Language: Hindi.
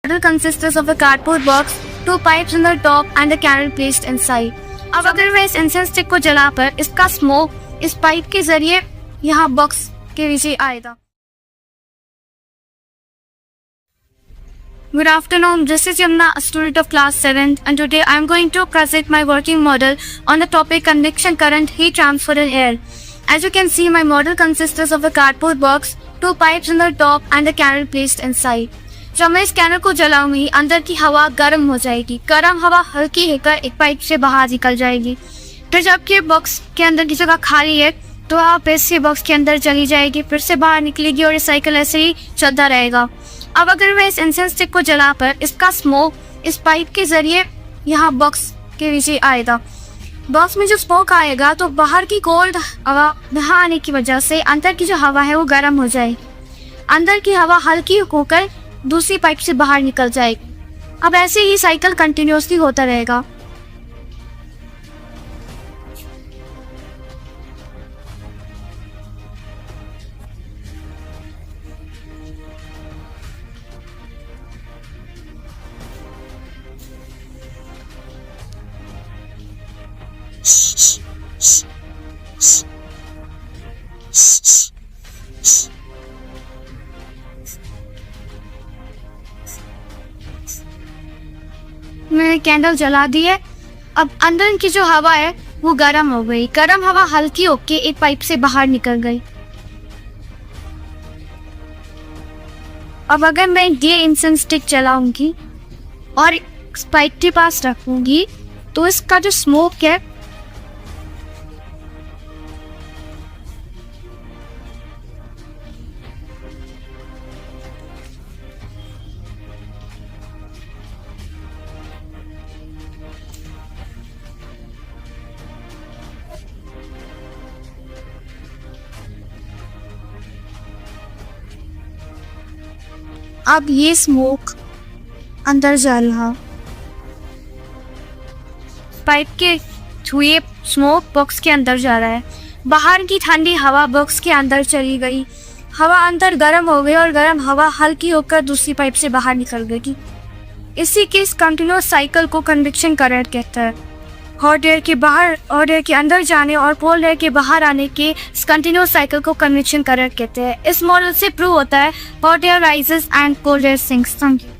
Model consists of a cardboard box, two pipes on the top and a candle placed inside. अब अगर मैं इस इंसेंस स्टिक को जलाकर इसका स्मोक इस पाइप के जरिए यहाँ बॉक्स के नीचे आएगा. Good afternoon, this is Yamna, a student of class 7th, and today I am going to present my working model on the topic convection current, heat transfer in air. As you can see, my model consists of a cardboard box, two pipes on the top and a candle placed inside. जब मैं इस कैंडल को जलाऊंगी अंदर की हवा गर्म हो जाएगी. गर्म हवा हल्की होकर एक पाइप से बाहर निकल जाएगी. फिर जबकि बॉक्स के अंदर की जगह खाली है तो आप इससे बॉक्स के अंदर चली जाएगी, फिर से बाहर निकलेगी और ये साइकिल ऐसे ही चलता रहेगा. अब अगर मैं इस इंसेंस स्टिक को जलाकर इसका स्मोक इस पाइप के जरिए यहाँ बॉक्स के नीचे आएगा. बॉक्स में जो स्मोक आएगा तो बाहर की कोल्ड हवा बाहर आने की वजह से अंदर की जो हवा है वो गर्म हो जाएगी. अंदर की हवा हल्की होकर दूसरी पाइप से बाहर निकल जाएगी. अब ऐसे ही साइकिल कंटिन्यूअसली होता रहेगा. मैंने कैंडल जला दी है. अब अंदर की जो हवा है वो गर्म हो गई. गर्म हवा हल्की होके एक पाइप से बाहर निकल गई. अब अगर मैं ये इंसेंस स्टिक जलाऊंगी और इस पाइप के पास रखूंगी तो इसका जो स्मोक है अब ये स्मोक अंदर जा रहा. पाइप के थ्रू ये स्मोक बॉक्स के अंदर जा रहा है. बाहर की ठंडी हवा बॉक्स के अंदर चली गई. हवा अंदर गर्म हो गई और गर्म हवा हल्की होकर दूसरी पाइप से बाहर निकल गई. इसी के इस कंटिन्यूअस साइकिल को कन्वेक्शन करंट कहता है. हॉट एयर के बाहर हॉट एयर के अंदर जाने और कोल्ड एयर के बाहर आने के इस कंटिन्यूअस साइकिल को कन्वेक्शन करंट कहते हैं. इस मॉडल से प्रूव होता है hot air rises and cold air sinks. Thank you.